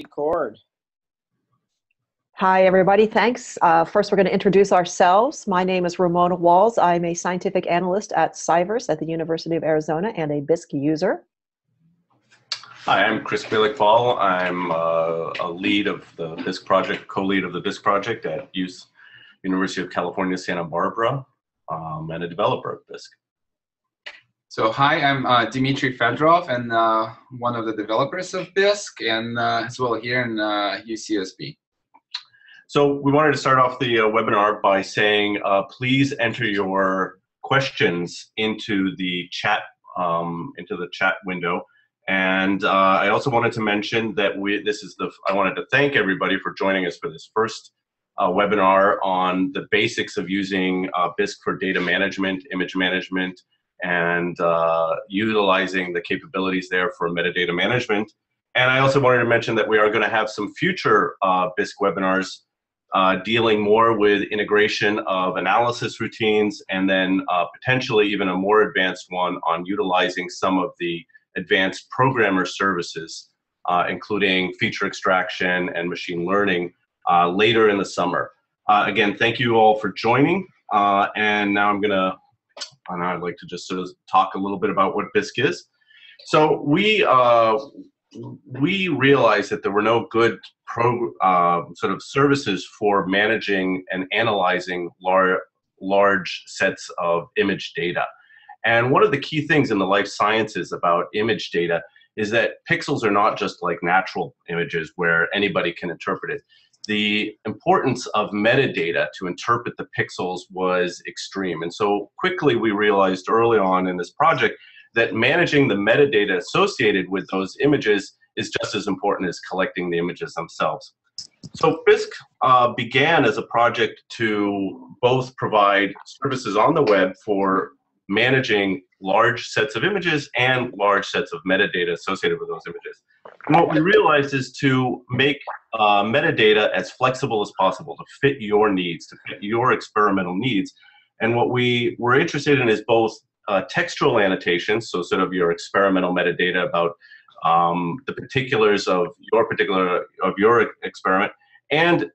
Record. Hi, everybody. Thanks. First, we're going to introduce ourselves. My name is Ramona Walls. I'm a scientific analyst at CyVerse at the University of Arizona and a BisQue user. Hi, I'm Chris Bielik-Paul. I'm a lead of the BisQue project, co-lead of the BisQue project at University of California, Santa Barbara, and a developer of BisQue. So hi, I'm Dmitry Fedorov, and one of the developers of BisQue, and as well here in UCSB. So we wanted to start off the webinar by saying, please enter your questions into the chat window. And I also wanted to mention that I wanted to thank everybody for joining us for this first webinar on the basics of using BisQue for data management, image management, and utilizing the capabilities there for metadata management. And I also wanted to mention that we are going to have some future BisQue webinars dealing more with integration of analysis routines, and then potentially even a more advanced one on utilizing some of the advanced programmer services, including feature extraction and machine learning later in the summer. Again, thank you all for joining. And now I'd like to just sort of talk a little bit about what BisQue is. So we realized that there were no good sort of services for managing and analyzing large sets of image data. And one of the key things in the life sciences about image data is that pixels are not just like natural images where anybody can interpret it. The importance of metadata to interpret the pixels was extreme. And so quickly we realized early on in this project that managing the metadata associated with those images is just as important as collecting the images themselves. So BisQue began as a project to both provide services on the web for managing large sets of images and large sets of metadata associated with those images. And what we realized is to make metadata as flexible as possible to fit your needs, to fit your experimental needs. And what we were interested in is both textual annotations, so sort of your experimental metadata about the particulars of your experiment, and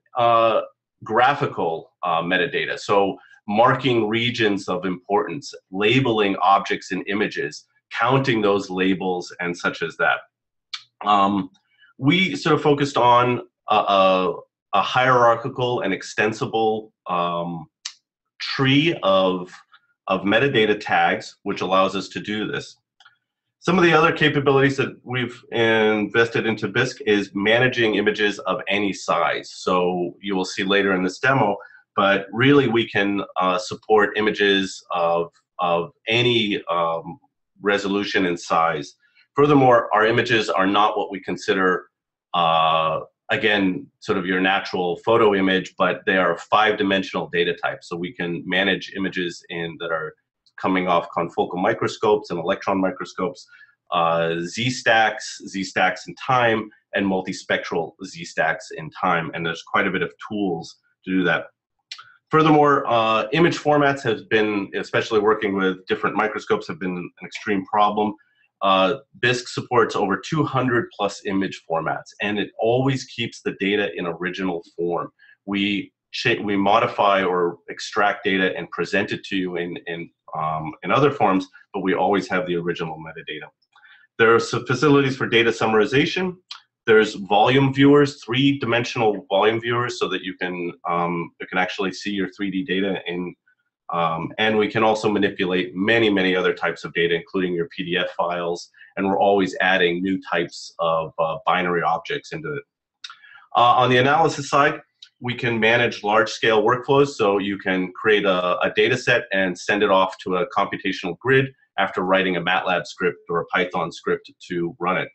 graphical metadata, so marking regions of importance, labeling objects in images, counting those labels, and such as that. We sort of focused on a hierarchical and extensible tree of metadata tags, which allows us to do this. Some of the other capabilities that we've invested into BisQue is managing images of any size. So you will see later in this demo, but really we can support images of any resolution and size. Furthermore, our images are not what we consider, again, sort of your natural photo image, but they are 5-dimensional data types. So we can manage images that are coming off confocal microscopes and electron microscopes, Z-stacks in time, and multispectral Z-stacks in time. And there's quite a bit of tools to do that. Furthermore, image formats have been, especially working with different microscopes, have been an extreme problem. BisQue supports over 200+ image formats, and it always keeps the data in original form. We modify or extract data and present it to you in other forms, but we always have the original metadata. There are some facilities for data summarization. There's volume viewers, 3-dimensional volume viewers, so that you can actually see your 3D data in. And we can also manipulate many other types of data, including your PDF files, and we're always adding new types of binary objects into it. On the analysis side, we can manage large-scale workflows, so you can create a data set and send it off to a computational grid after writing a MATLAB script or a Python script to run it.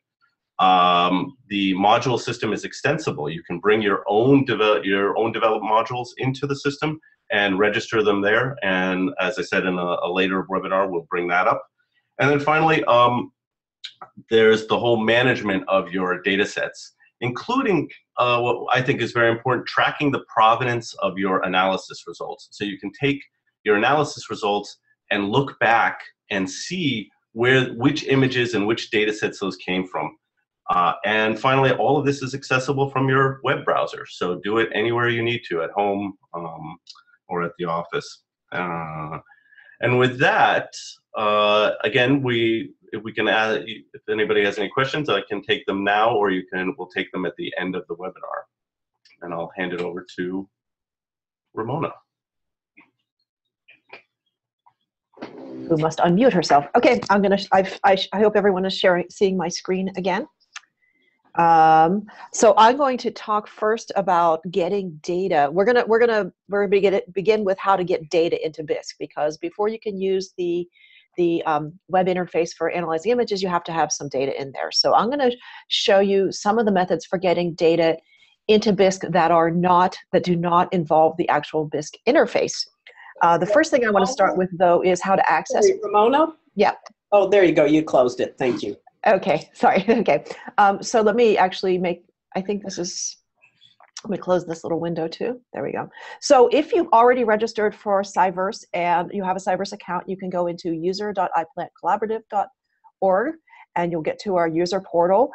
The module system is extensible. You can bring your own developed modules into the system and register them there. And as I said in a later webinar, we'll bring that up. And then finally, there's the whole management of your data sets, including what I think is very important, tracking the provenance of your analysis results. So you can take your analysis results and look back and see which images and which data sets those came from. And finally, all of this is accessible from your web browser. So do it anywhere you need to, at home or at the office. And with that, again, if we can add, if anybody has any questions, I can take them now, or we'll take them at the end of the webinar. And I'll hand it over to Ramona. Who must unmute herself. Okay, I hope everyone is seeing my screen again. So I'm going to talk first about getting data. We're gonna begin with how to get data into BisQue, because before you can use the web interface for analyzing images, you have to have some data in there. So I'm going to show you some of the methods for getting data into BisQue that do not involve the actual BisQue interface. The first thing I want to start with, though, is how to access. Sorry, Ramona? Yeah. Oh, there you go. You closed it. Thank you. Okay. Sorry. Okay. So let me actually let me close this little window too. There we go. So if you've already registered for CyVerse and you have a CyVerse account, you can go into user.collaborative.org and you'll get to our user portal.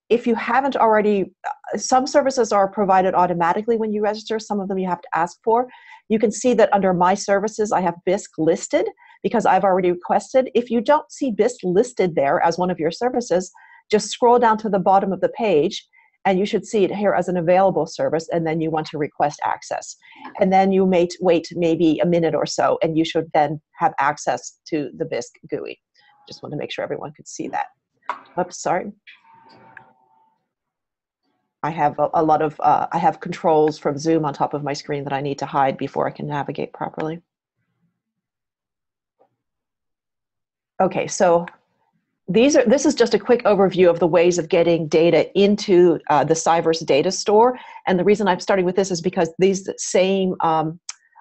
If you haven't already, some services are provided automatically when you register. Some of them you have to ask for. You can see that under My Services, I have BisQue listed because I've already requested. If you don't see BisQue listed there as one of your services, just scroll down to the bottom of the page and you should see it here as an available service, and then you want to request access. And then you may wait maybe a minute or so, and you should then have access to the BisQue GUI. Just want to make sure everyone could see that. Oops, sorry. I have a lot of, I have controls from Zoom on top of my screen that I need to hide before I can navigate properly. Okay, so this is just a quick overview of the ways of getting data into the CyVerse data store. And the reason I'm starting with this is because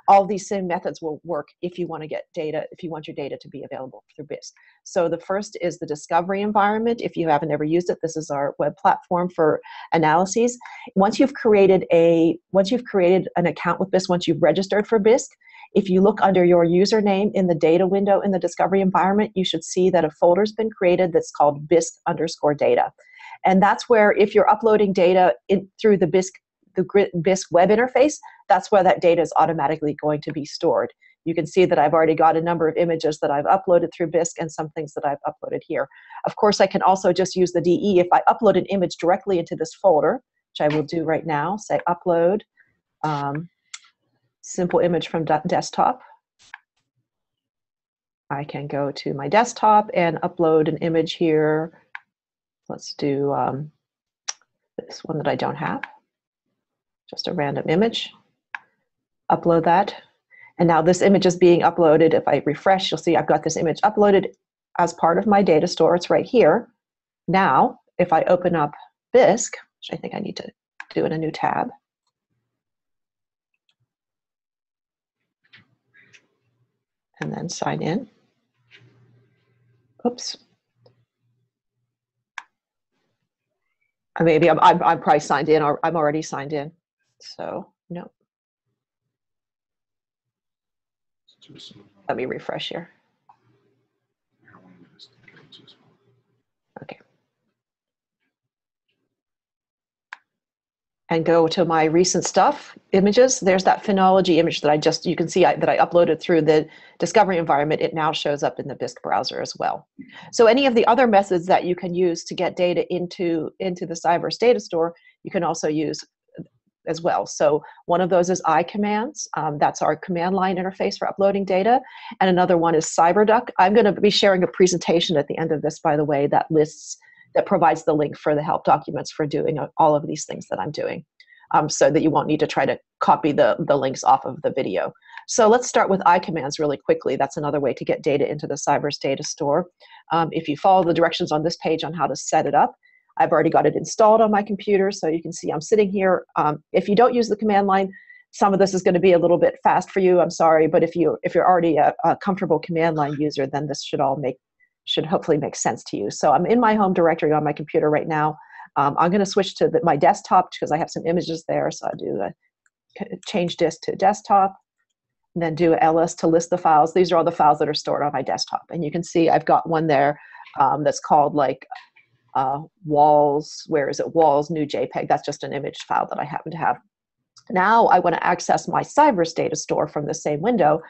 all these same methods will work if you want to get data, if you want your data to be available through BisQue. So the first is the discovery environment. If you haven't ever used it, this is our web platform for analyses. Once you've created an account with BisQue, once you've registered for BisQue, if you look under your username in the data window in the discovery environment, you should see that a folder's been created that's called BisQue_data. And that's where, if you're uploading data through the BisQue web interface, that's where that data is automatically going to be stored. You can see that I've already got a number of images that I've uploaded through BisQue and some things that I've uploaded here. Of course, I can also just use the DE. If I upload an image directly into this folder, which I will do right now, say upload simple image from desktop. I can go to my desktop and upload an image here. Let's do this one that I don't have. Just a random image. Upload that. And now this image is being uploaded. If I refresh, you'll see I've got this image uploaded as part of my data store. It's right here. Now, if I open up BisQue, which I think I need to do in a new tab. And then sign in. Oops. Maybe I'm probably signed in, or I'm already signed in. So no. Let me refresh here. Okay. And go to my recent stuff, images. There's that phenology image that you can see that I uploaded through the discovery environment. It now shows up in the BisQue browser as well. So any of the other methods that you can use to get data into the CyVerse data store, you can also use as well. So one of those is iCommands. That's our command line interface for uploading data. And another one is CyberDuck. I'm going to be sharing a presentation at the end of this, by the way, that provides the link for the help documents for doing all of these things that I'm doing, so that you won't need to try to copy the links off of the video. So let's start with iCommands really quickly. That's another way to get data into the CyVerse data store. If you follow the directions on this page on how to set it up, I've already got it installed on my computer, so you can see I'm sitting here. If you don't use the command line, some of this is going to be a little bit fast for you. I'm sorry, but if you're already a comfortable command line user, then this should hopefully make sense to you. So I'm in my home directory on my computer right now. I'm going to switch to my desktop because I have some images there. So I do a change disk to desktop, and then do a ls to list the files. These are all the files that are stored on my desktop. And you can see I've got one there that's called like walls, where is it? Walls, new JPEG. That's just an image file that I happen to have. Now I want to access my CyVerse data store from the same window.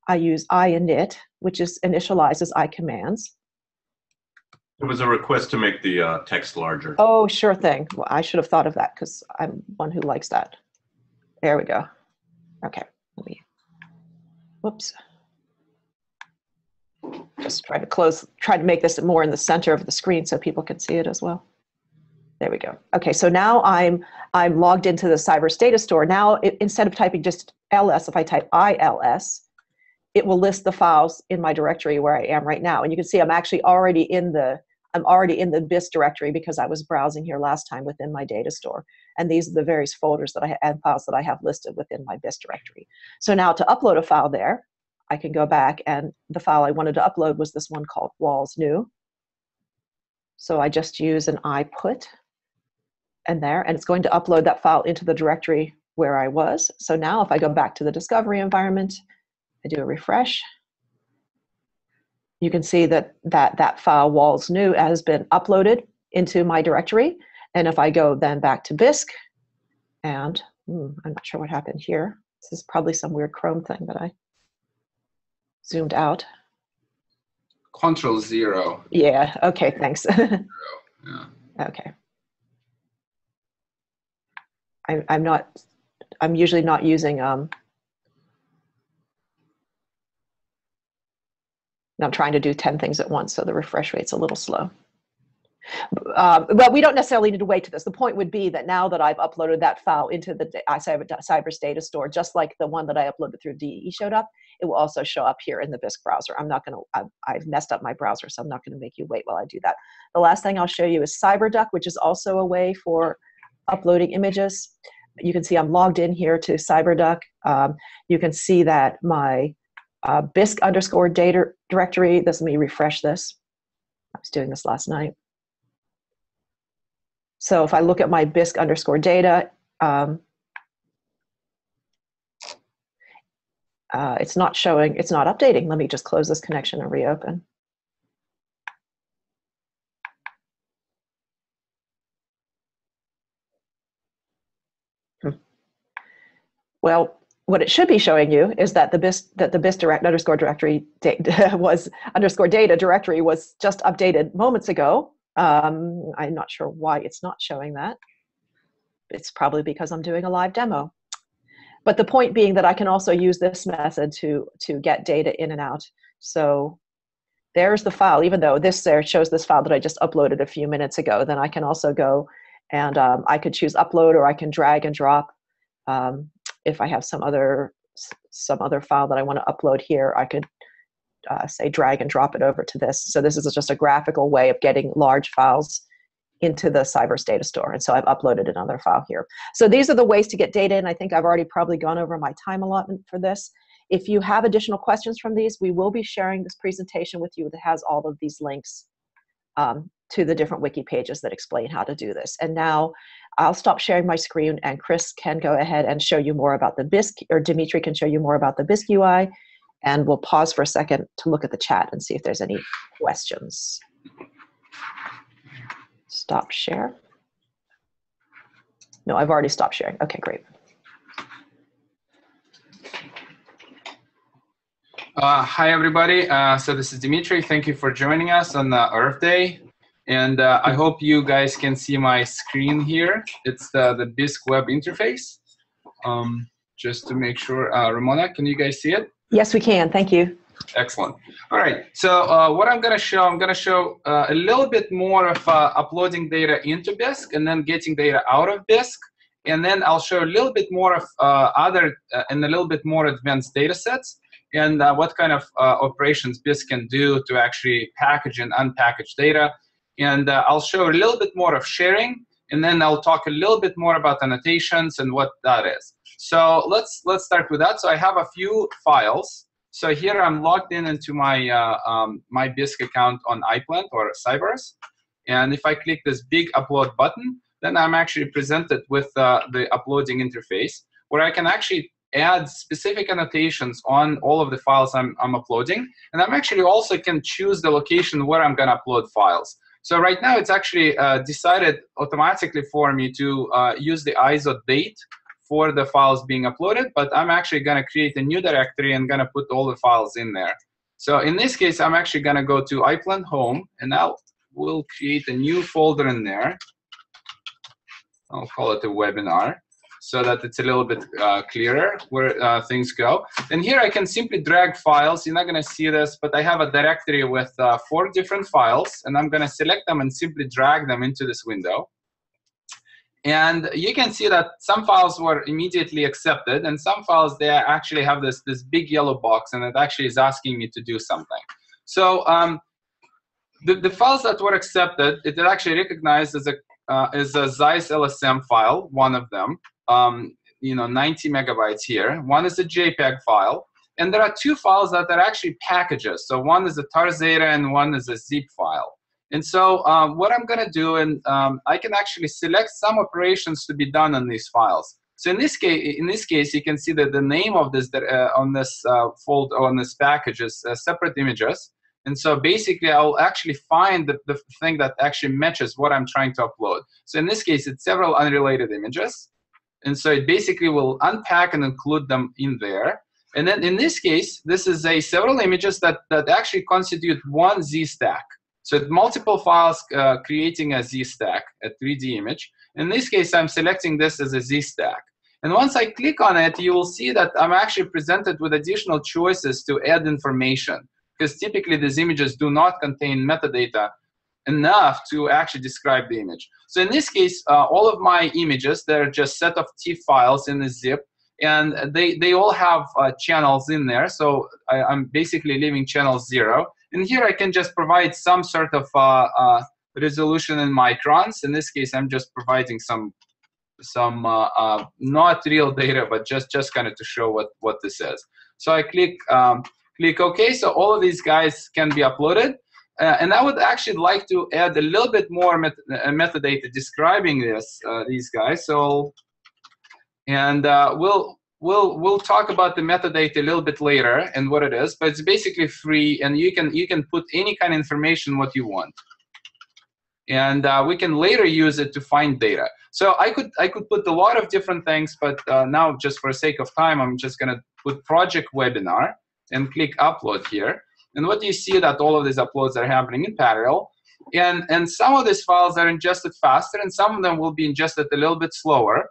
I use init, which is initializes icommands. There was a request to make the text larger. Oh, sure thing. Well, I should have thought of that because I'm one who likes that. There we go. Okay, let me, whoops. Just try to make this more in the center of the screen so people can see it as well. There we go. Okay, so now I'm logged into the CyVerse data store. Now, instead of typing just ls, if I type ILS, it will list the files in my directory where I am right now. And you can see I'm actually already in the BIS directory because I was browsing here last time within my data store. And these are the various folders that and files that I have listed within my BIS directory. So now to upload a file there, I can go back, and the file I wanted to upload was this one called walls new. So I just use an I-put and there, and it's going to upload that file into the directory where I was. So now if I go back to the discovery environment, I do a refresh, you can see that that file walls new has been uploaded into my directory. And if I go then back to BisQue, and I'm not sure what happened here. This is probably some weird Chrome thing that I zoomed out. Control-0. Yeah, okay, thanks. Yeah. Okay. I'm usually not using, I'm trying to do 10 things at once, so the refresh rate's a little slow. But we don't necessarily need to wait to this. The point would be that now that I've uploaded that file into the CyVerse data store, just like the one that I uploaded through DE showed up, it will also show up here in the BisQue browser. I've messed up my browser, so I'm not going to make you wait while I do that. The last thing I'll show you is CyVerse.org, which is also a way for uploading images. You can see I'm logged in here to CyVerse.org. You can see that my BisQ_data directory, let me refresh this. I was doing this last night. So if I look at my BisQ_data, it's not showing, it's not updating. Let me just close this connection and reopen. Well, what it should be showing you is that the BisQ_data directory was just updated moments ago. I'm not sure why it's not showing that. It's probably because I'm doing a live demo. But the point being that I can also use this method to get data in and out. So there's the file, even though this there shows this file that I just uploaded a few minutes ago, then I can also go and I could choose upload, or I can drag and drop. If I have some other file that I want to upload here, I could say drag and drop it over to this. So this is just a graphical way of getting large files into the CyVerse data store. And so I've uploaded another file here. So these are the ways to get data in. I think I've already probably gone over my time allotment for this. If you have additional questions from these, we will be sharing this presentation with you that has all of these links to the different wiki pages that explain how to do this. And now I'll stop sharing my screen, and Chris can go ahead and show you more about the BisQ, or Dimitri can show you more about the BisQ UI, and we'll pause for a second to look at the chat and see if there's any questions. Stop share. No, I've already stopped sharing. Okay, great. Hi, everybody. So this is Dimitri. Thank you for joining us on Earth Day. And I hope you guys can see my screen here. It's the BisQ web interface. Just to make sure, Ramona, can you guys see it? Yes, we can. Thank you. Excellent. All right. So what I'm going to show a little bit more of uploading data into BisQ and then getting data out of BisQ. And then I'll show a little bit more of and a little bit more advanced data sets, and what kind of operations BisQ can do to actually package and unpackage data. And I'll show a little bit more of sharing, and then I'll talk a little bit more about annotations and what that is. So let's start with that. So I have a few files. So here I'm logged into my my BisQ account on iPlant or CyVerse. And if I click this big upload button, then I'm actually presented with the uploading interface, where I can actually add specific annotations on all of the files I'm uploading. And I'm actually also can choose the location where I'm going to upload files. So right now it's actually decided automatically for me to use the ISO date for the files being uploaded, but I'm actually going to create a new directory and going to put all the files in there. So in this case, I'm actually going to go to iPlan Home, and we'll create a new folder in there. I'll call it a webinar, so that it's a little bit clearer where things go. And here I can simply drag files. You're not going to see this, but I have a directory with 4 different files, and I'm going to select them and simply drag them into this window. And you can see that some files were immediately accepted, and some files, they actually have this big yellow box, and it actually is asking me to do something. So the files that were accepted, it actually recognized as a Zeiss LSM file, one of them, 90 megabytes here. One is a JPEG file, and there are 2 files that are actually packages. So one is a tar Zeta and one is a zip file. And so what I'm going to do, and I can actually select some operations to be done on these files. So in this case, you can see that the name of this on this folder, on this package is separate images. And so basically, I'll actually find the thing that actually matches what I'm trying to upload. So in this case, it's several unrelated images. And so it basically will unpack and include them in there. And then in this case, this is several images that actually constitute one Z stack. So multiple files creating a Z stack, a 3D image. In this case, I'm selecting this as a Z stack. And once I click on it, you will see that I'm actually presented with additional choices to add information, because typically these images do not contain metadata enough to actually describe the image. So in this case, all of my images, they're just set of TIFF files in a zip, and they all have channels in there. So I'm basically leaving channel 0. And here I can just provide some sort of resolution in microns. In this case, I'm just providing some not real data, but just kind of to show what this is. So I click OK. So all of these guys can be uploaded. And I would actually like to add a little bit more metadata describing these guys. So, and we'll talk about the metadata a little bit later and what it is. But it's basically free, and you can put any kind of information what you want. And we can later use it to find data. So I could put a lot of different things, but now just for sake of time, I'm just going to put project webinar and click upload here. And what you see that all of these uploads are happening in parallel. And some of these files are ingested faster, and some of them will be ingested a little bit slower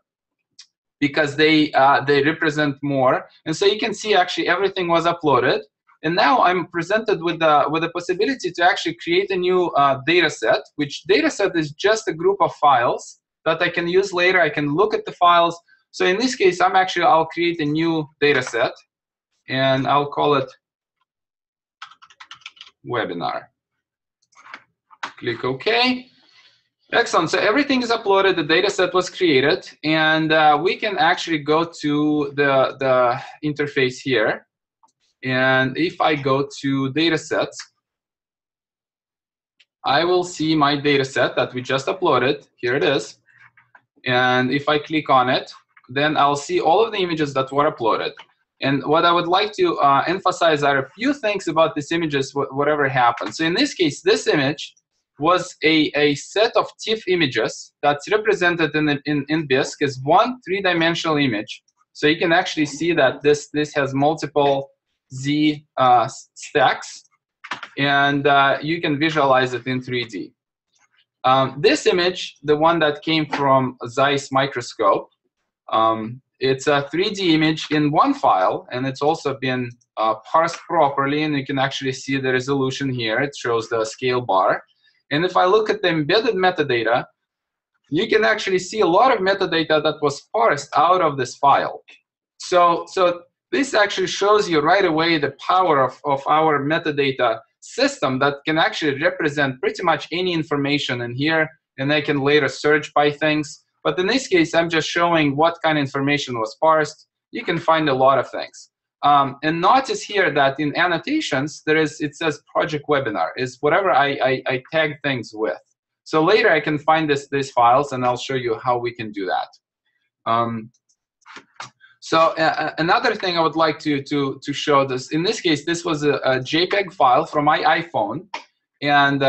because they represent more. And so you can see actually everything was uploaded. And now I'm presented with the possibility to actually create a new data set, which data set is just a group of files that I can use later. I can look at the files. So in this case, I'll create a new data set, and I'll call it webinar. Click OK. Excellent. So everything is uploaded. The data set was created. And we can actually go to the interface here. And if I go to datasets, I will see my data set that we just uploaded. Here it is. And if I click on it, then I'll see all of the images that were uploaded. And what I would like to emphasize are a few things about these images, whatever happened. So in this case, this image was a set of TIFF images that's represented in BisQue as one 3-dimensional image. So you can actually see that this has multiple Z stacks, and you can visualize it in 3D. This image, the one that came from Zeiss microscope, it's a 3D image in one file, and it's also been parsed properly, and you can actually see the resolution here. It shows the scale bar. And if I look at the embedded metadata, you can actually see a lot of metadata that was parsed out of this file. So this actually shows you right away the power of our metadata system that can actually represent pretty much any information in here, and I can later search by things. But in this case, I'm just showing what kind of information was parsed. You can find a lot of things. And notice here that in annotations, it says project webinar, is whatever I tag things with. So later I can find these files, and I'll show you how we can do that. So another thing I would like to show this, in this case, this was a JPEG file from my iPhone. And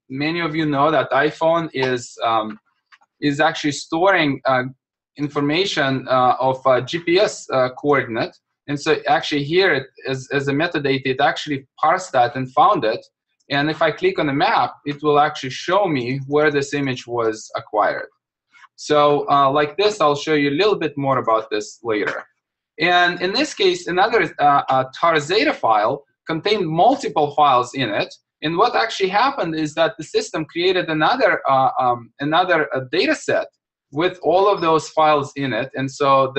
many of you know that iPhone is actually storing information of GPS coordinate. And so actually here, as a metadata, it actually parsed that and found it. And if I click on the map, it will actually show me where this image was acquired. So like this, I'll show you a little bit more about this later. And in this case, another Tarzeta file contained multiple files in it. And what actually happened is that the system created another data set with all of those files in it. And so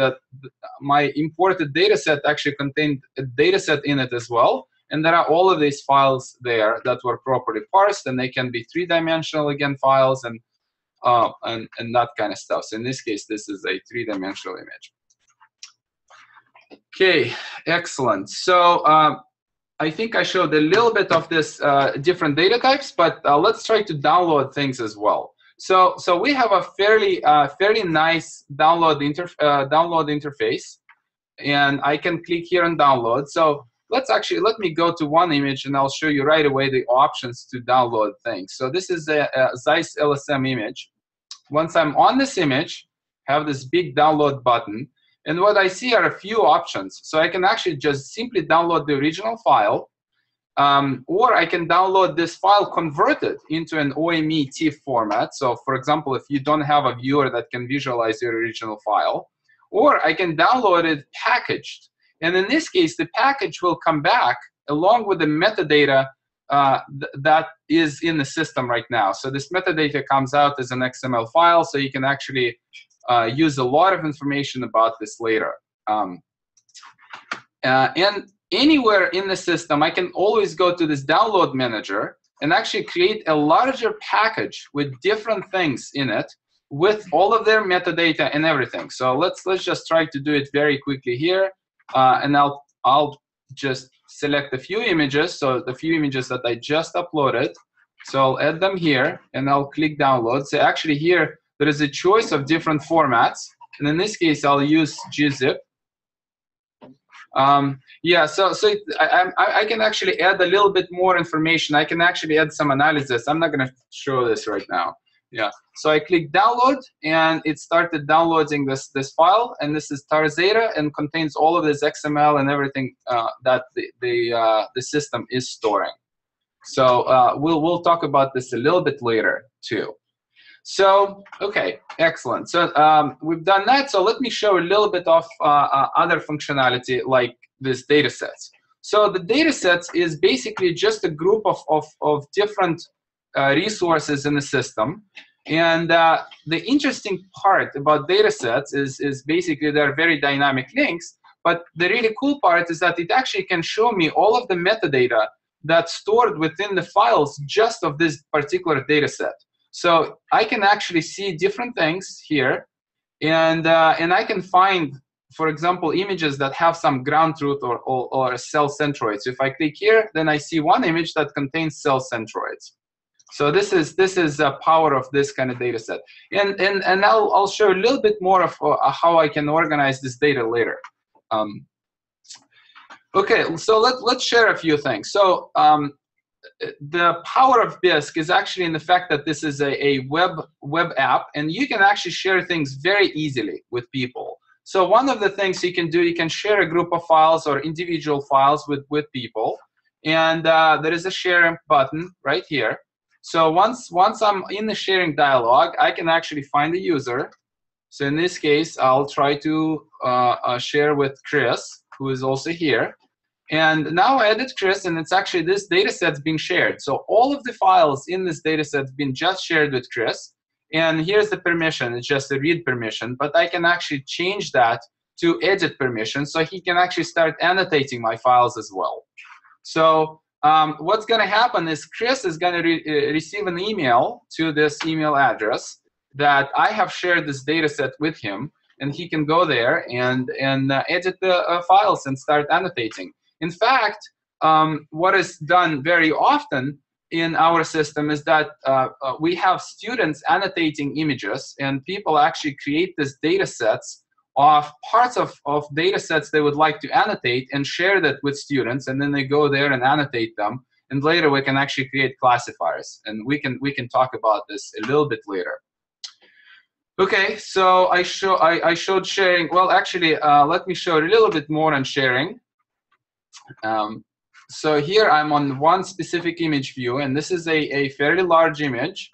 my imported data set actually contained a data set in it as well. And there are all of these files there that were properly parsed, and they can be three-dimensional again files and that kind of stuff. So in this case, this is a three-dimensional image. Okay, excellent. So I think I showed a little bit of this different data types, but let's try to download things as well. So we have a fairly nice download interface, and I can click here on download. So let me go to one image, and I'll show you right away the options to download things. So this is a Zeiss LSM image. Once I'm on this image, I have this big download button. And what I see are a few options. So I can actually just simply download the original file, or I can download this file converted into an OME TIFF format. So for example, if you don't have a viewer that can visualize your original file, or I can download it packaged. And in this case, the package will come back along with the metadata that is in the system right now. So this metadata comes out as an XML file, so you can actually use a lot of information about this later. And anywhere in the system, I can always go to this download manager and actually create a larger package with different things in it, with all of their metadata and everything. So let's just try to do it very quickly here, and I'll just select a few images. So the few images that I just uploaded. So I'll add them here, and I'll click download. So actually here, there is a choice of different formats, and in this case, I'll use gzip. Yeah, so I can actually add a little bit more information. I can actually add some analysis. I'm not going to show this right now. Yeah, so I click download, and it started downloading this file, and this is Tarzeta, and contains all of this XML and everything that the system is storing. So we'll talk about this a little bit later too. So okay, excellent. So we've done that. So let me show a little bit of other functionality like this data sets. So the data sets is basically just a group of different resources in the system. And the interesting part about data sets is basically they're very dynamic links. But the really cool part is that it actually can show me all of the metadata that's stored within the files just of this particular data set. So I can actually see different things here, and I can find, for example, images that have some ground truth or cell centroids. So if I click here, then I see one image that contains cell centroids. So this is the power of this kind of data set. And I'll show a little bit more of how I can organize this data later. Okay, so let's share a few things. So the power of BisQue is actually in the fact that this is a web app, and you can actually share things very easily with people. So one of the things you can do, you can share a group of files or individual files with people, and there is a share button right here. So once I'm in the sharing dialog, I can actually find the user. So in this case, I'll try to share with Chris, who is also here. And now I added Chris, and it's actually this data set's being shared. So all of the files in this data set's been just shared with Chris. And here's the permission. It's just a read permission. But I can actually change that to edit permission, so he can actually start annotating my files as well. So what's going to happen is Chris is going to receive an email to this email address that I have shared this data set with him. And he can go there and edit the files and start annotating. In fact, what is done very often in our system is that we have students annotating images, and people actually create these data sets of parts of data sets they would like to annotate and share that with students, and then they go there and annotate them. and later we can actually create classifiers, and we can talk about this a little bit later. Okay, so I showed sharing. Well, actually, let me show a little bit more on sharing. So here I'm on one specific image view, and this is a fairly large image,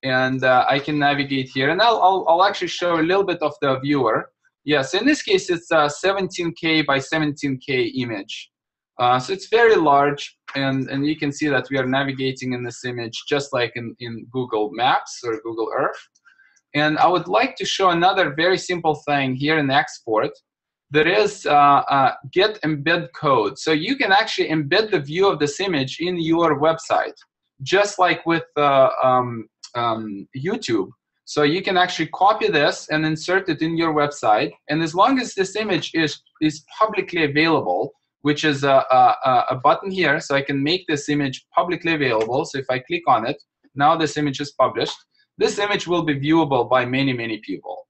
and I can navigate here, and I'll actually show a little bit of the viewer. Yes, in this case it's a 17K by 17K image, so it's very large, and you can see that we are navigating in this image just like in Google Maps or Google Earth. And I would like to show another very simple thing here in export. There is get embed code. So you can actually embed the view of this image in your website, just like with YouTube. So you can actually copy this and insert it in your website. And as long as this image is publicly available, which is a button here, so I can make this image publicly available. So if I click on it, now this image is published. This image will be viewable by many, many people.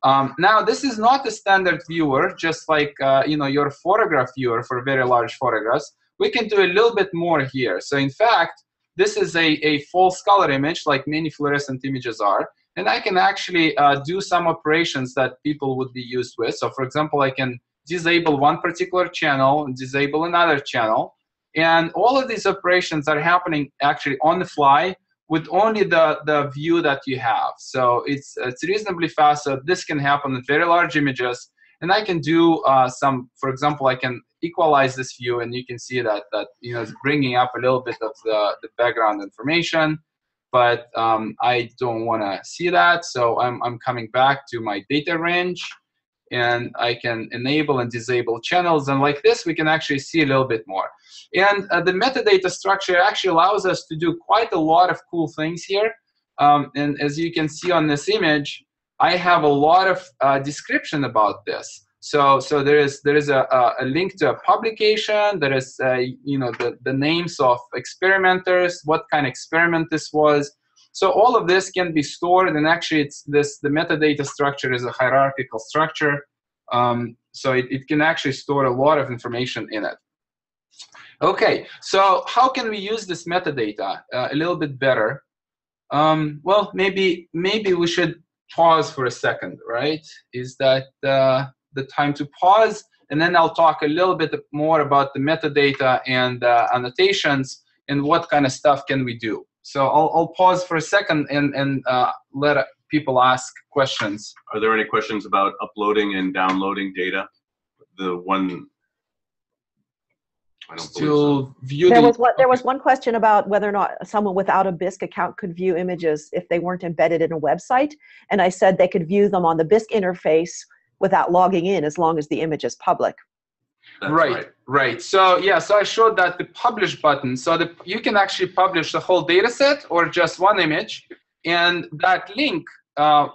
Now, this is not a standard viewer, just like your photograph viewer for very large photographs. We can do a little bit more here. So in fact, this is a false color image, like many fluorescent images are. And I can actually do some operations that people would be used with. So for example, I can disable one particular channel and disable another channel. And all of these operations are happening actually on the fly, with only the view that you have. So it's reasonably fast. So this can happen with very large images. And I can do for example, I can equalize this view, and you can see that it's bringing up a little bit of the background information. But I don't want to see that. So I'm coming back to my data range, and I can enable and disable channels. And like this, we can actually see a little bit more. And the metadata structure actually allows us to do quite a lot of cool things here. And as you can see on this image, I have a lot of description about this. So there is a link to a publication. There is the names of experimenters, what kind of experiment this was. So all of this can be stored, and actually the metadata structure is a hierarchical structure. So it can actually store a lot of information in it. Okay, so how can we use this metadata a little bit better? Well, maybe we should pause for a second, right? Is that the time to pause? And then I'll talk a little bit more about the metadata and annotations and what kind of stuff can we do. So I'll pause for a second and let people ask questions. Are there any questions about uploading and downloading data? The one, I don't believe so. There was one question about whether or not someone without a BisQ account could view images if they weren't embedded in a website. And I said they could view them on the BisQ interface without logging in, as long as the image is public. Right. So yeah, so I showed that the publish button. So you can actually publish the whole data set or just one image. And that link,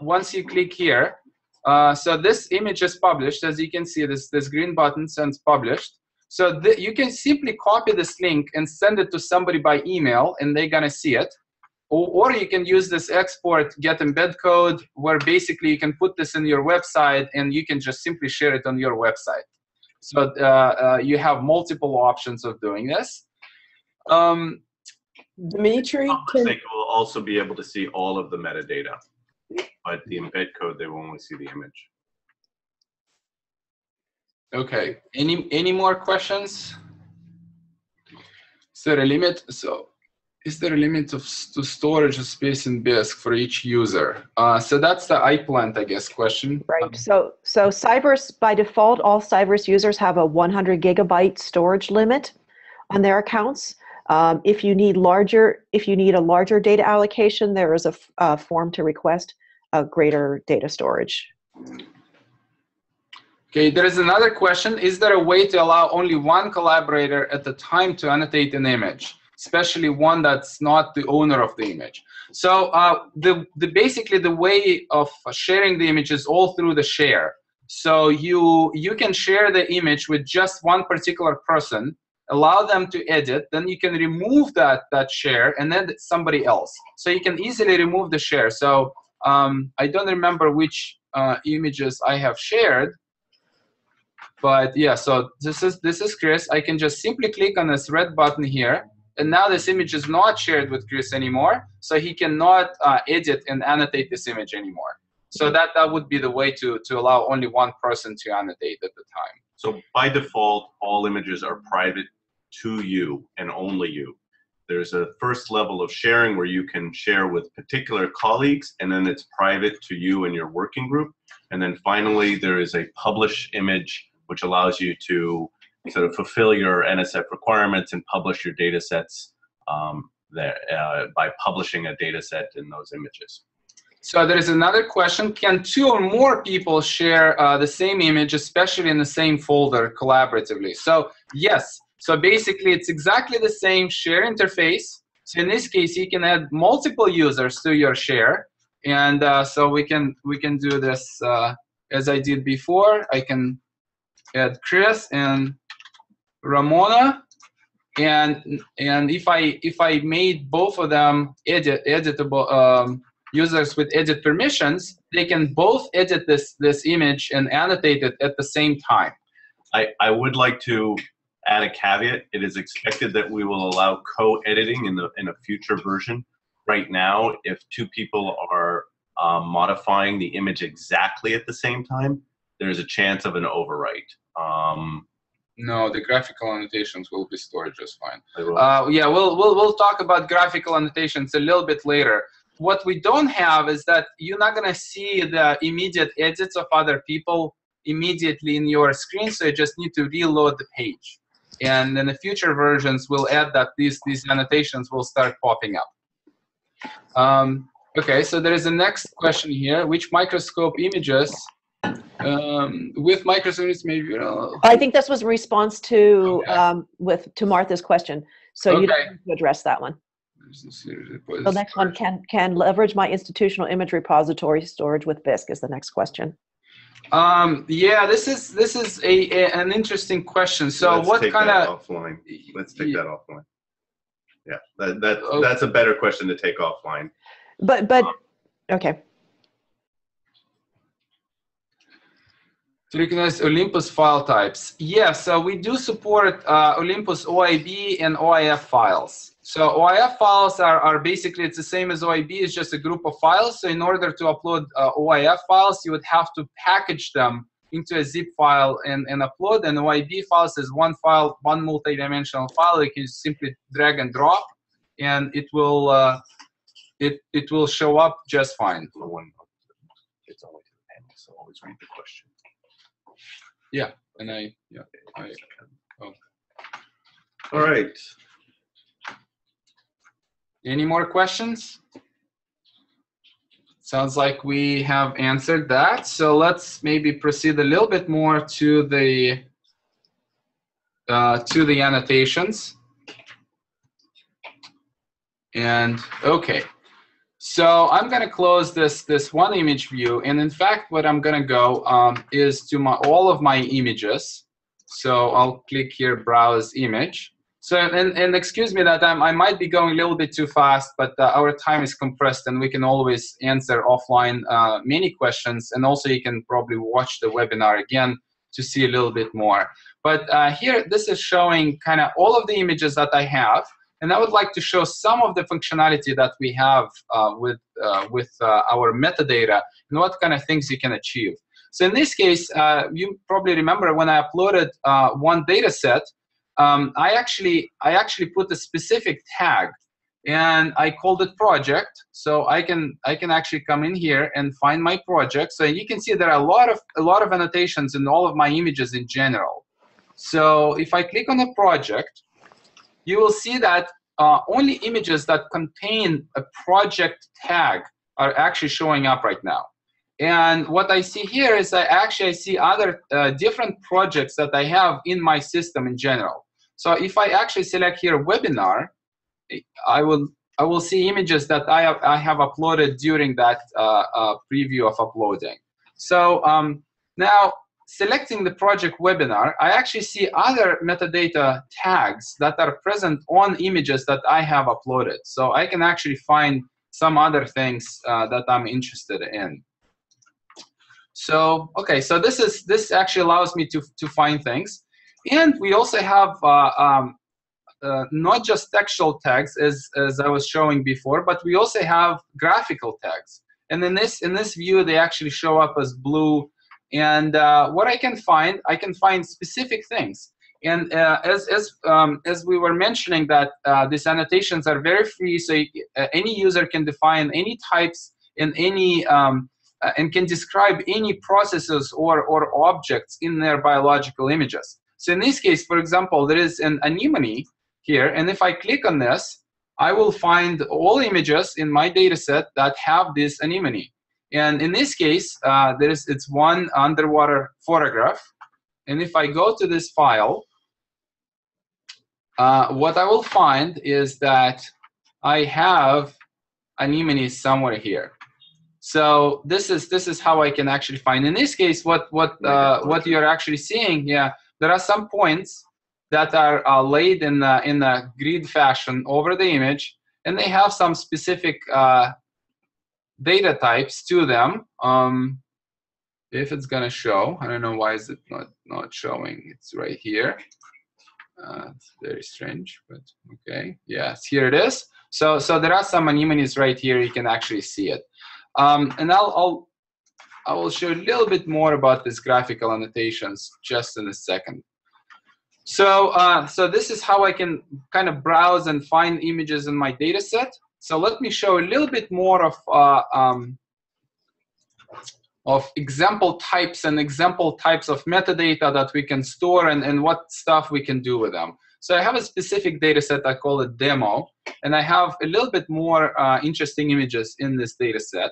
once you click here, so this image is published. As you can see, this green button says published. So you can simply copy this link and send it to somebody by email, and they're gonna see it. Or you can use this export get embed code, where basically you can put this in your website and you can just simply share it on your website. So you have multiple options of doing this. Dimitri, they will also be able to see all of the metadata, but the embed code, they will only see the image. Okay. Any more questions? Is there a limit? So, is there a limit to storage space in BisQ for each user? So that's the iPlant, I guess, question. Right. So CyVerse, by default, all CyVerse users have a 100 gigabyte storage limit on their accounts. If you need a larger data allocation, there is a form to request a greater data storage. Okay, there is another question. Is there a way to allow only one collaborator at a time to annotate an image, especially one that's not the owner of the image? So basically the way of sharing the image is all through the share. So you can share the image with just one particular person, allow them to edit, then you can remove that share and then somebody else. So you can easily remove the share. So I don't remember which images I have shared. But yeah, so this is Chris. I can just simply click on this red button here, and now this image is not shared with Chris anymore, so he cannot edit and annotate this image anymore. So that would be the way to allow only one person to annotate at the time. So by default, all images are private to you and only you. There's a first level of sharing where you can share with particular colleagues, and then it's private to you and your working group. And then finally, there is a publish image, which allows you to sort of fulfill your NSF requirements and publish your data sets by publishing a data set in those images. So there is another question. Can 2 or more people share the same image, especially in the same folder collaboratively? So yes. So basically, it's exactly the same share interface. So in this case, you can add multiple users to your share. And so we can do this as I did before. I can add Chris and Ramona. And if I made both of them editable users with edit permissions, they can both edit this image and annotate it at the same time. I would like to add a caveat. It is expected that we will allow co-editing in a future version. Right now, if 2 people are modifying the image exactly at the same time, there's a chance of an overwrite. No, the graphical annotations will be stored just fine. Yeah, we'll talk about graphical annotations a little bit later. What we don't have is that you're not going to see the immediate edits of other people immediately in your screen, so you just need to reload the page. And in the future versions, we'll add that these annotations will start popping up. Okay, so there is a next question here. Which microscope images with microscopes maybe? I think this was a response to to Martha's question. So you don't need to address that one. The next one, can leverage my institutional image repository storage with BisQue is the next question. Yeah, this is an interesting question. So let's take that offline. Let's take that offline. Yeah, that's a better question to take offline. But okay. To recognize Olympus file types. Yes, so we do support Olympus OIB and OIF files. So OIF files are basically, it's the same as OIB, it's just a group of files. So in order to upload OIF files, you would have to package them into a zip file and upload. And OIB files is one file, one multi-dimensional file. You can simply drag and drop, and it will show up just fine. It's always the end, so always read the question. Yeah, and All right. Any more questions? Sounds like we have answered that. So let's maybe proceed a little bit more to the annotations. And okay. So I'm going to close this one image view, and in fact, what I'm going to go is to all of my images. So I'll click here, Browse Image. So and excuse me that I might be going a little bit too fast, but our time is compressed, and we can always answer offline many questions, and also you can probably watch the webinar again to see a little bit more. But here, this is showing kind of all of the images that I have. And I would like to show some of the functionality that we have with our metadata and what kind of things you can achieve. So in this case, you probably remember when I uploaded one data set, I actually put a specific tag, and I called it project. So I can actually come in here and find my project. So you can see there are a lot of annotations in all of my images in general. So if I click on a project, you will see that only images that contain a project tag are actually showing up right now. And what I see here is I see other different projects that I have in my system in general. So if I actually select here webinar, I will see images that I have uploaded during that preview of uploading. So now, selecting the project webinar, I actually see other metadata tags that are present on images that I have uploaded. So I can actually find some other things that I'm interested in. So, okay, so this actually allows me to find things. And we also have not just textual tags as I was showing before, but we also have graphical tags. And in this view, they actually show up as blue. And what I can find specific things. And as we were mentioning that these annotations are very free, so any user can define any types in any and can describe any processes or objects in their biological images. So in this case, for example, there is an anemone here, and if I click on this, I will find all images in my data set that have this anemone. And in this case, it's one underwater photograph. And if I go to this file, what I will find is that I have anemones somewhere here. So this is how I can actually find. In this case, what you're actually seeing, yeah, there are some points that are laid in a grid fashion over the image, and they have some specific data types to them. If it's gonna show, I don't know why is it not showing. It's right here. It's very strange, but okay. Yes, here it is. So there are some anemones right here. You can actually see it. And I will show a little bit more about these graphical annotations just in a second. So this is how I can kind of browse and find images in my data set. So let me show a little bit more of example types and example types of metadata that we can store and what stuff we can do with them. So I have a specific data set, I call it demo, and I have a little bit more interesting images in this data set.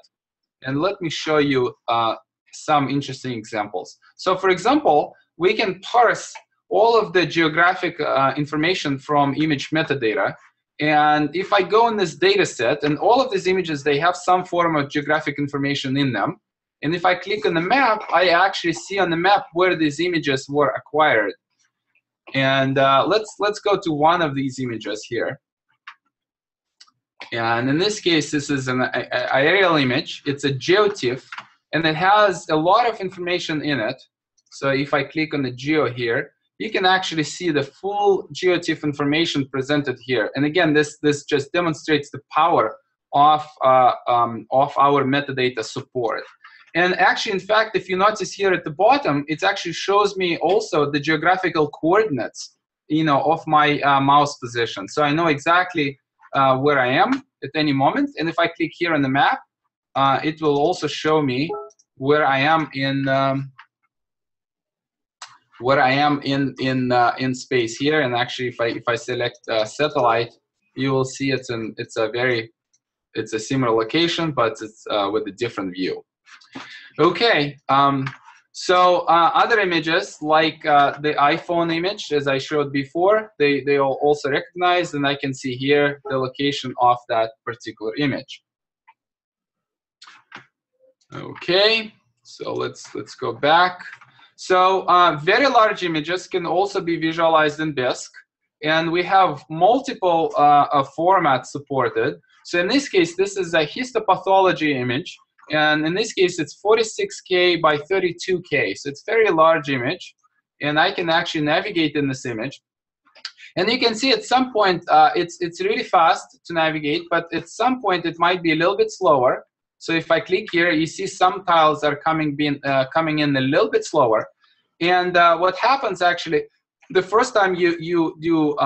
And let me show you some interesting examples. So for example, we can parse all of the geographic information from image metadata. And if I go in this data set, and all of these images, they have some form of geographic information in them. And if I click on the map, I actually see on the map where these images were acquired. And let's go to one of these images here. And in this case, this is an aerial image. It's a geotiff, and it has a lot of information in it. So if I click on the geo here, you can actually see the full geotiff information presented here. And again, this just demonstrates the power of our metadata support. And actually, in fact, if you notice here at the bottom, it actually shows me also the geographical coordinates, of my mouse position. So I know exactly where I am at any moment. And if I click here on the map, it will also show me where I am in space here. And actually, if I select satellite, you will see it's a similar location, but it's with a different view. Okay, so other images like the iPhone image, as I showed before, they are also recognized, and I can see here the location of that particular image. Okay, so let's go back. So very large images can also be visualized in BisQue, and we have multiple formats supported. So in this case, this is a histopathology image. And in this case, it's 46K by 32K. So it's a very large image. And I can actually navigate in this image. And you can see at some point, it's really fast to navigate, but at some point, it might be a little bit slower. So if I click here, you see some tiles are coming in a little bit slower. And what happens actually, the first time you view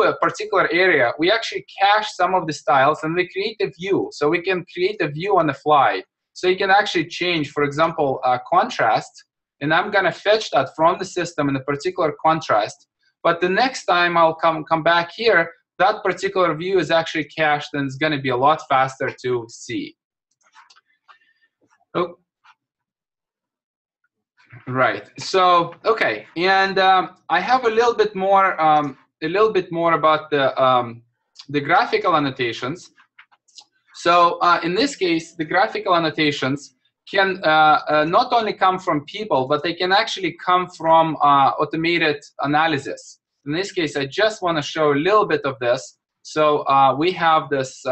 a particular area, we actually cache some of the styles and we create a view. So we can create a view on the fly. So you can actually change, for example, contrast. And I'm going to fetch that from the system in a particular contrast. But the next time I'll come back here, that particular view is actually cached and it's going to be a lot faster to see. Oh. Right. So, okay. And I have a little bit more about the graphical annotations. So in this case, the graphical annotations can not only come from people, but they can actually come from automated analysis. In this case, I just want to show a little bit of this. So we have this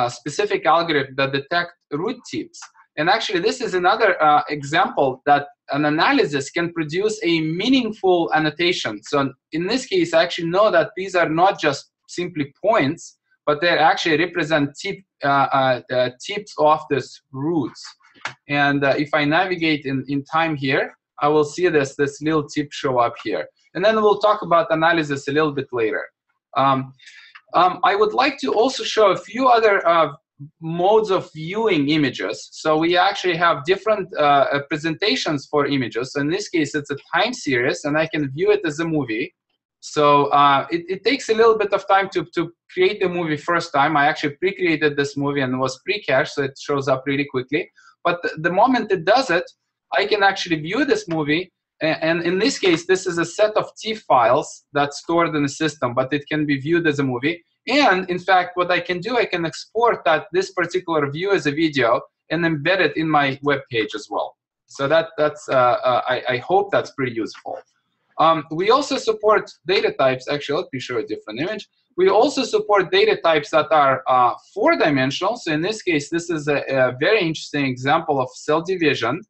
specific algorithm that detects root tips. And actually, this is another example that an analysis can produce a meaningful annotation. So in this case, I actually know that these are not just simply points, but they actually represent tips of this roots. And if I navigate in time here, I will see this little tip show up here. And then we'll talk about analysis a little bit later. I would like to also show a few other modes of viewing images. So we actually have different presentations for images. So in this case, it's a time series, and I can view it as a movie. So it takes a little bit of time to create the movie first time. I actually pre-created this movie and it was pre-cached, so it shows up really quickly. But the moment it does it, I can actually view this movie. And in this case, this is a set of TIFF files that's stored in the system, but it can be viewed as a movie. And in fact, what I can do, I can export this particular view as a video and embed it in my web page as well. So I hope that's pretty useful. We also support data types. Actually, let me show a different image. We also support data types that are 4-dimensional. So in this case, this is a very interesting example of cell division.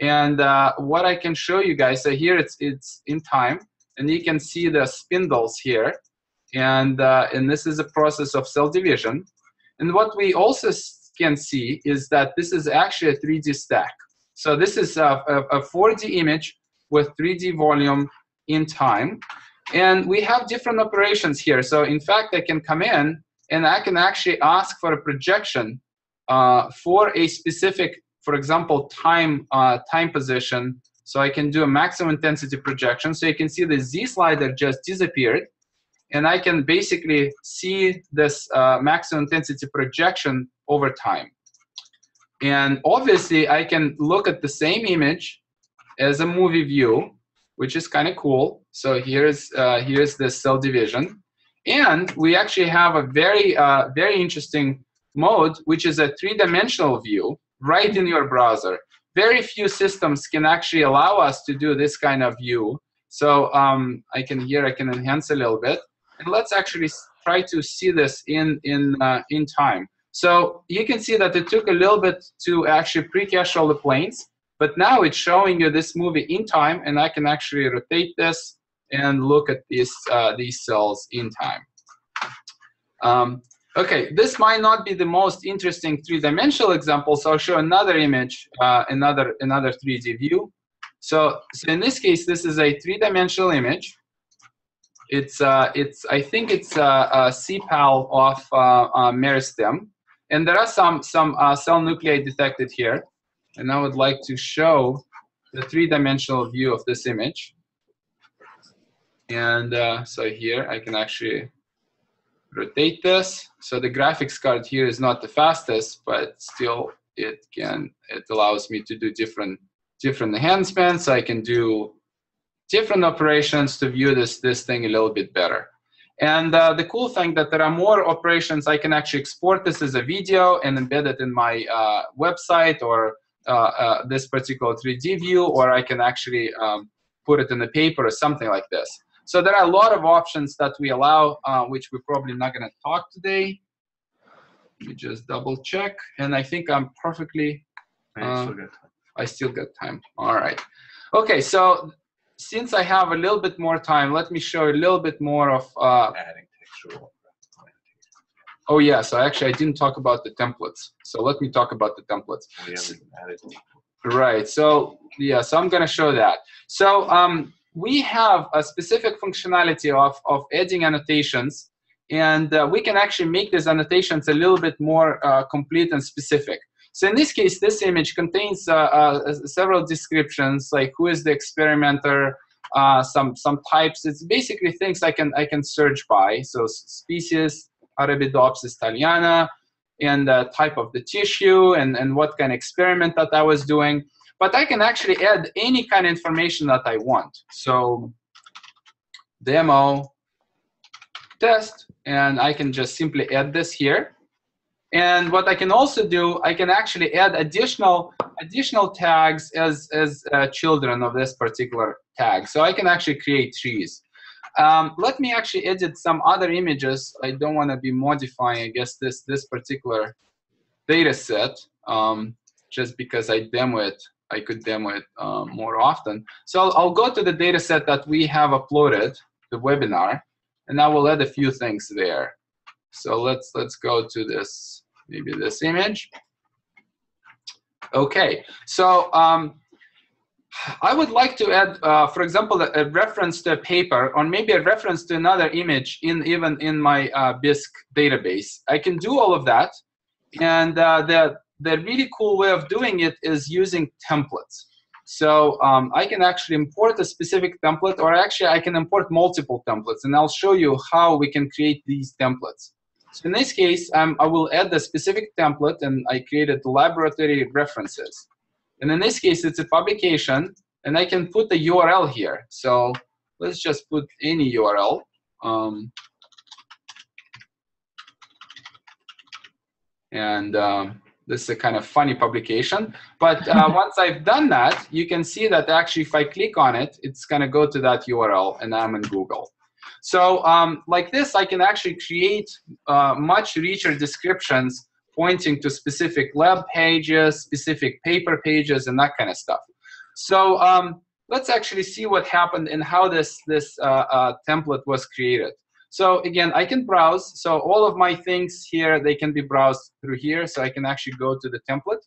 And what I can show you guys, so here it's in time, and you can see the spindles here. And this is a process of cell division. And what we also can see is that this is actually a 3D stack. So this is a 4D image with 3D volume in time. And we have different operations here. So in fact, I can come in and I can actually ask for a projection for a specific, for example, time position. So I can do a maximum intensity projection. So you can see the Z slider just disappeared. And I can basically see this maximum intensity projection over time. And obviously, I can look at the same image as a movie view, which is kind of cool. So here's this cell division. And we actually have a very interesting mode, which is a 3-dimensional view right in your browser. Very few systems can actually allow us to do this kind of view. So I can enhance a little bit. And let's actually try to see this in time. So you can see that it took a little bit to actually pre-cache all the planes, but now it's showing you this movie in time, and I can actually rotate this and look at these cells in time. Okay, this might not be the most interesting 3-dimensional example, so I'll show another image, another 3D view. So in this case, this is a 3-dimensional image. I think it's a CPAL of meristem, and there are some cell nuclei detected here. And I would like to show the 3-dimensional view of this image. And so here I can actually rotate this. So the graphics card here is not the fastest, but still it allows me to do different enhancements. I can do different operations to view this thing a little bit better. And the cool thing that there are more operations. I can actually export this as a video and embed it in my website or this particular 3D view, or I can actually put it in a paper or something like this. So there are a lot of options that we allow, which we're probably not going to talk today. Let me just double check. And I think I'm perfectly, I still got time. All right. Okay, so since I have a little bit more time, let me show a little bit more of adding textual. Oh yeah, so actually I didn't talk about the templates. So let me talk about the templates. We haven't added. Right, so yeah, so I'm gonna show that. So we have a specific functionality of adding annotations, and we can actually make these annotations a little bit more complete and specific. So in this case, this image contains several descriptions, like who is the experimenter, some types. It's basically things I can search by. So species, Arabidopsis thaliana, and the type of the tissue, and what kind of experiment that I was doing. But I can actually add any kind of information that I want. So demo, test, and I can just simply add this here. And what I can also do, I can actually add additional tags as children of this particular tag. So I can actually create trees. Let me actually edit some other images. I don't want to be modifying, I guess, this particular data set. just because I could demo it more often. So I'll go to the data set that we have uploaded, the webinar, and I will add a few things there. So let's go to this, maybe this image. Okay, so I would like to add, for example, a reference to a paper, or maybe a reference to another image even in my BisQue database. I can do all of that, and the really cool way of doing it is using templates. So I can actually import a specific template, or actually I can import multiple templates, and I'll show you how we can create these templates. So in this case, I will add the specific template, and I created laboratory references. And in this case, it's a publication, and I can put the URL here. So let's just put any URL. This is a kind of funny publication. But once I've done that, you can see that actually if I click on it, it's going to go to that URL, and I'm in Google. So like this, I can actually create much richer descriptions pointing to specific lab pages, specific paper pages, and that kind of stuff. So let's actually see what happened and how this template was created. So again, I can browse. So all of my things here, they can be browsed through here. So I can actually go to the template.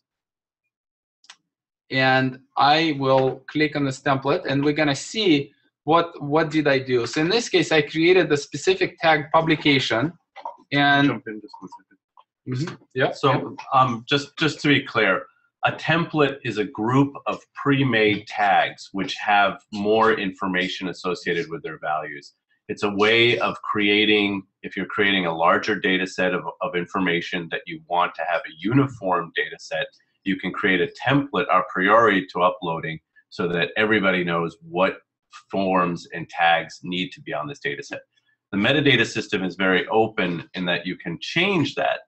And I will click on this template, and we're going to see what did I do. So in this case, I created the specific tag publication. And jump in just 1 second. Yeah. So just to be clear, a template is a group of pre-made tags which have more information associated with their values. It's a way of creating, if you're creating a larger data set of information that you want to have a uniform data set, you can create a template a priori to uploading so that everybody knows what forms and tags need to be on this data set. The metadata system is very open in that you can change that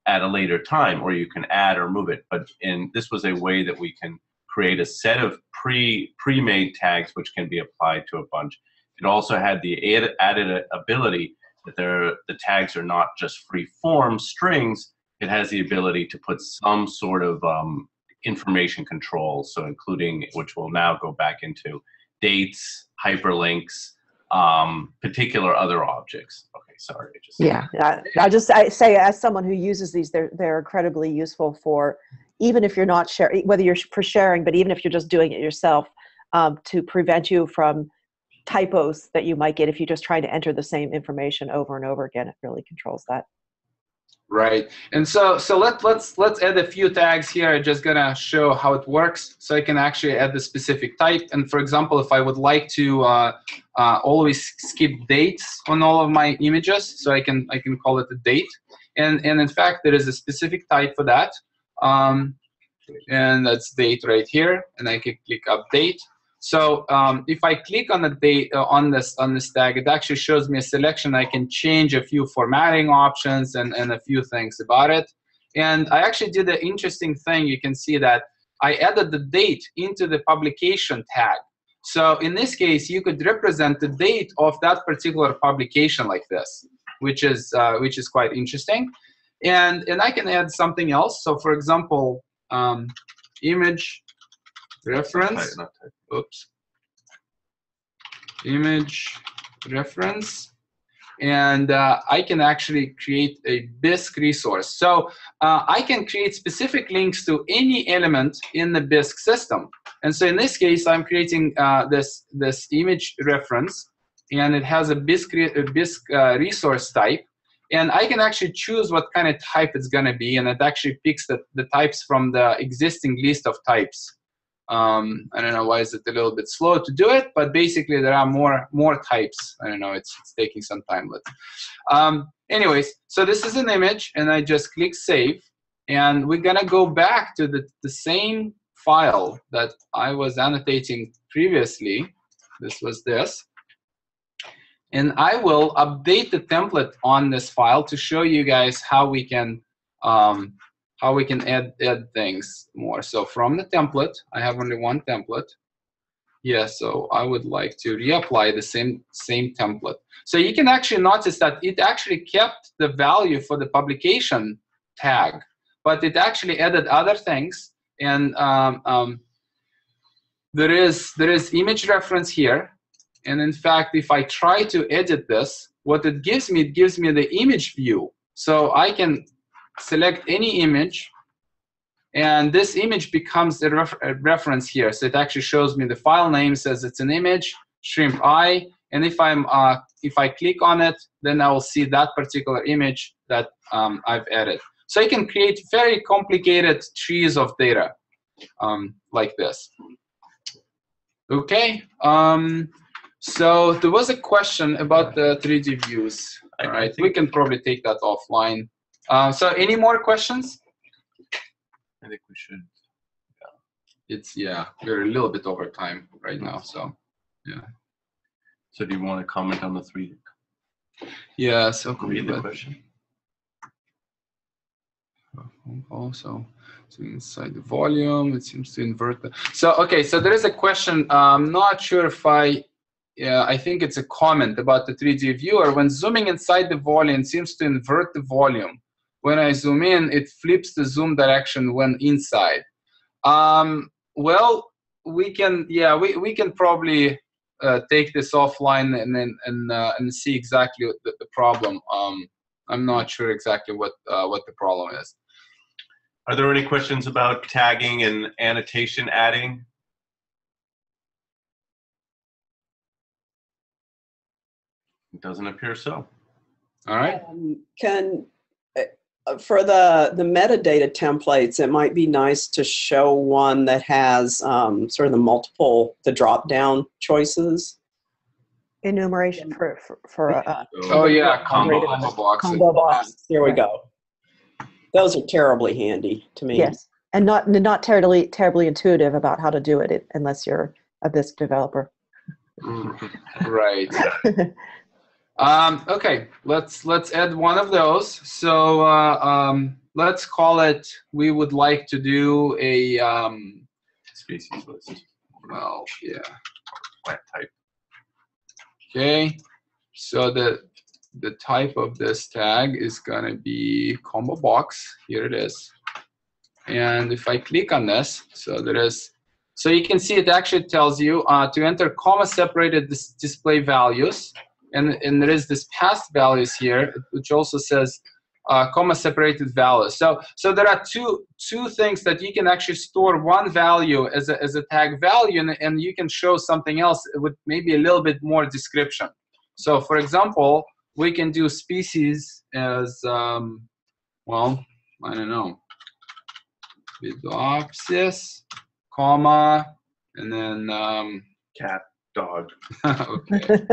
at a later time, or you can add or move it. But this was a way that we can create a set of pre-made tags which can be applied to a bunch. It also had the added ability that the tags are not just free form strings. It has the ability to put some sort of information control, so including, which we'll now go back into, dates, hyperlinks, particular other objects. Okay, sorry. I say, as someone who uses these, they're incredibly useful for, even if you're not sharing, whether you're for sharing, but even if you're just doing it yourself, to prevent you from typos that you might get if you're just trying to enter the same information over and over again. It really controls that. Right. And so let's add a few tags here. I'm just gonna show how it works. So I can actually add the specific type. And for example, if I would like to always skip dates on all of my images, so I can call it a date. And in fact, there is a specific type for that. And that's date right here. And I can click update. So if I click on the date on this tag, it actually shows me a selection. I can change a few formatting options and a few things about it. And I actually did an interesting thing. You can see that I added the date into the publication tag. So in this case, you could represent the date of that particular publication like this, which is quite interesting. And I can add something else. So for example, image reference. Oops. Image reference. And I can actually create a BisQue resource. So I can create specific links to any element in the BisQue system. And so in this case, I'm creating this image reference, and it has a BisQue resource type. And I can actually choose what kind of type it's going to be, and it actually picks the types from the existing list of types. I don't know why is it a little bit slow to do it, but basically there are more types. I don't know, it's taking some time. But anyways, so this is an image, and I just click save, and we're gonna go back to the same file that I was annotating previously. This was this. And I will update the template on this file to show you guys how we can add things more. So from the template, I have only one template. Yeah, so I would like to reapply the same template. So you can actually notice that it actually kept the value for the publication tag, but it actually added other things. and there is image reference here. And in fact, if I try to edit this, what it gives me the image view. So I can select any image, and this image becomes a reference here. So it actually shows me the file name, says it's an image, shrimp eye, and if I click on it, then I will see that particular image that I've added. So I can create very complicated trees of data like this. Okay. So there was a question about the 3D views. All right, we can probably take that offline. So any more questions? I think we should. Yeah, we're a little bit over time right now, so yeah. So do you want to comment on the 3D? Yeah, so Read the question. Also, so inside the volume, it seems to invert the. So okay, so there is a question. I'm not sure if I think it's a comment about the 3D viewer. When zooming inside the volume, it seems to invert the volume. When I zoom in, it flips the zoom direction when inside. Well, we can probably take this offline and see exactly the problem. I'm not sure exactly what the problem is. Are there any questions about tagging and annotation adding? It doesn't appear so. All right. For the metadata templates, it might be nice to show one that has sort of the drop-down choices. Enumeration for Oh yeah, combo boxes. combo box. Here we go. Those are terribly handy to me. Yes, and not terribly intuitive about how to do it unless you're a BisQue developer. Right. Okay, let's add one of those. So let's call it. We would like to do a Species list. well, yeah. Plant type. Okay, so the type of this tag is gonna be combo box. Here it is. And if I click on this, so you can see it actually tells you to enter comma-separated display values, and there is this past values here, which also says comma-separated values. So there are two things that you can actually store one value as a tag value, and you can show something else with maybe a little bit more description. So for example, we can do species as well, I don't know. Bidopsis, comma, and then Cat, dog. okay,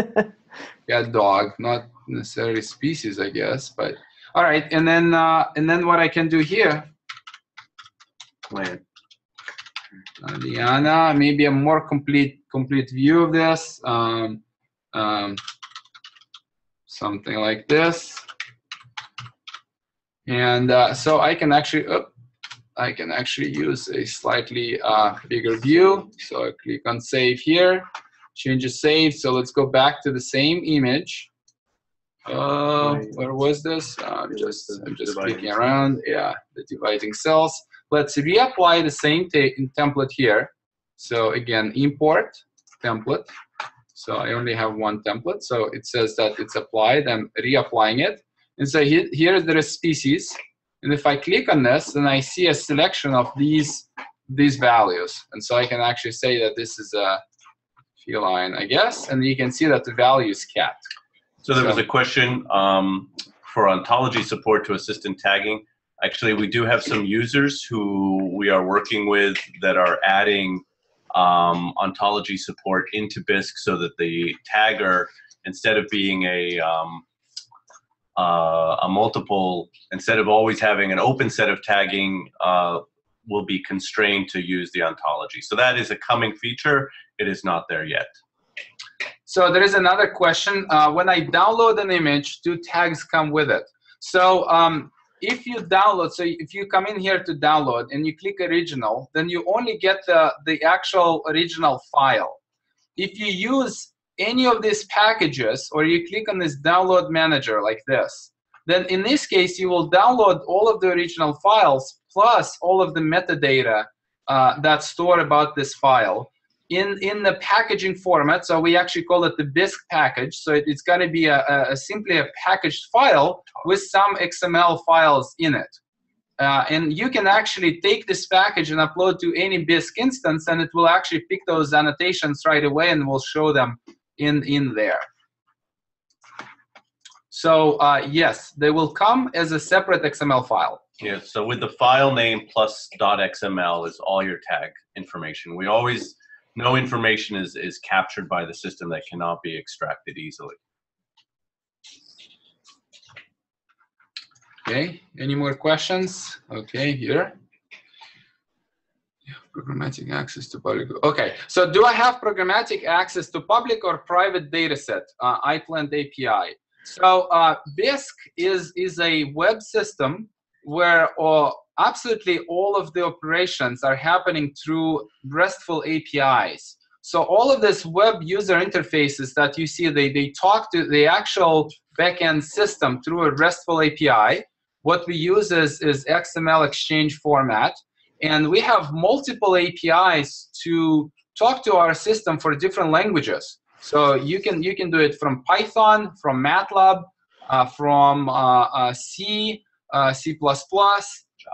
cat, dog, not necessarily species, I guess, but all right. And then what I can do here, Plant. Diana, maybe a more complete view of this, something like this, and so I can actually use a slightly bigger view. So I click on save here, change the save. So let's go back to the same image. Where was this? I'm just clicking around. Yeah, the dividing cells. Let's reapply the same template here. So again, import template. So I only have one template. So it says that it's applied. I'm reapplying it. And so here there is species. And if I click on this, then I see a selection of these values. And so I can actually say that this is a feline, I guess. And you can see that the value is cat. So there was a question for ontology support to assist in tagging. Actually, we do have some users who we are working with that are adding ontology support into BisQue so that the tagger, instead of being a multiple, instead of always having an open set of tagging, will be constrained to use the ontology. So that is a coming feature. It is not there yet. So there is another question. When I download an image, do tags come with it? So if you download, so if you come in here to download and you click original, then you only get the actual original file. If you use any of these packages, or you click on this download manager like this, then in this case you will download all of the original files plus all of the metadata that store about this file in the packaging format. So we actually call it the BisQue package. So it's going to be simply a packaged file with some XML files in it. And you can actually take this package and upload to any BisQue instance, and it will actually pick those annotations right away and will show them in there. So yes, they will come as a separate XML file. Yeah, so with the file name plus .xml is all your tag information. We always know information is captured by the system that cannot be extracted easily. Okay, any more questions? Okay, here. Programmatic access to public. Okay, so do I have programmatic access to public or private dataset? iPlant API. So BisQue is a web system where absolutely all of the operations are happening through RESTful APIs. So all of this web user interfaces that you see, they talk to the actual backend system through a RESTful API. What we use is XML exchange format. And we have multiple APIs to talk to our system for different languages. So you can do it from Python, from MATLAB, from C, C++,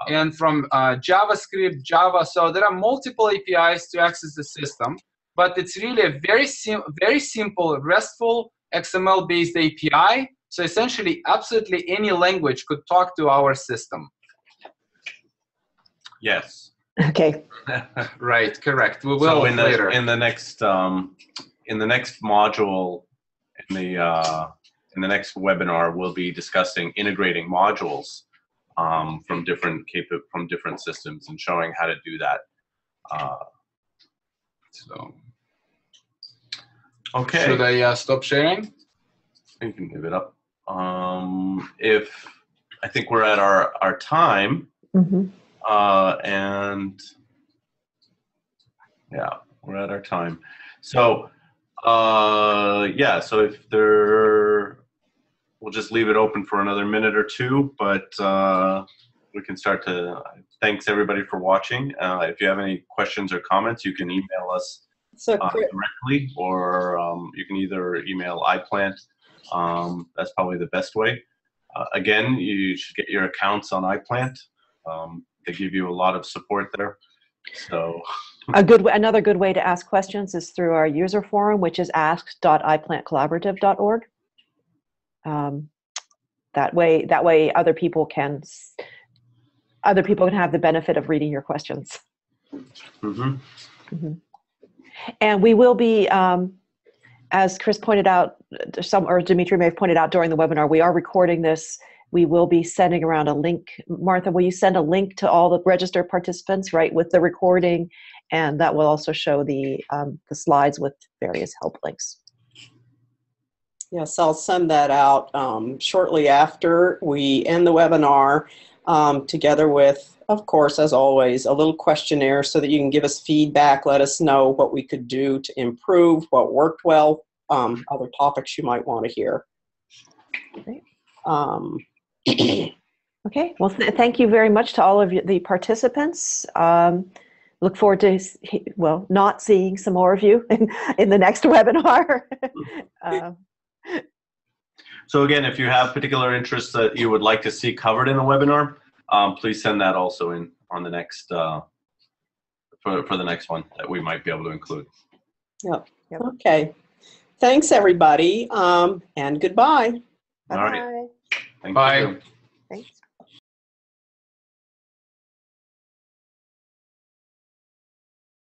and from JavaScript, Java. So there are multiple APIs to access the system, but it's really a very simple RESTful XML-based API. So essentially, absolutely any language could talk to our system. Yes. Okay. Right. Correct. We will So later. in the next module, in the next webinar, we'll be discussing integrating modules from different systems and showing how to do that. So. Okay. Should I stop sharing? You can give it up. If I think we're at our time. Mm-hmm. And yeah, we're at our time. So yeah, so if we'll just leave it open for another minute or two, but we can start to, thanks everybody for watching. If you have any questions or comments, you can email us directly, or you can either email iPlant. That's probably the best way. Again, you should get your accounts on iPlant. They give you a lot of support there. So another good way to ask questions is through our user forum, which is ask.iplantcollaborative.org. That way other people can have the benefit of reading your questions. Mm-hmm. Mm-hmm. And we will be, as Chris pointed out, or Dimitri may have pointed out during the webinar, we are recording this. We will be sending around a link. Martha, will you send a link to all the registered participants, right, with the recording? And that will also show the slides with various help links. Yes, I'll send that out shortly after we end the webinar, together with, of course, as always, a little questionnaire so that you can give us feedback, let us know what we could do to improve, what worked well, other topics you might want to hear. Great. Okay, well, thank you very much to all of the participants. Look forward to, well, not seeing some more of you in the next webinar. So again, if you have particular interests that you would like to see covered in a webinar, please send that also in on the next, for the next one that we might be able to include. Yep. Okay. Thanks, everybody, and goodbye. All right. Bye. Thank Bye. you. Thanks.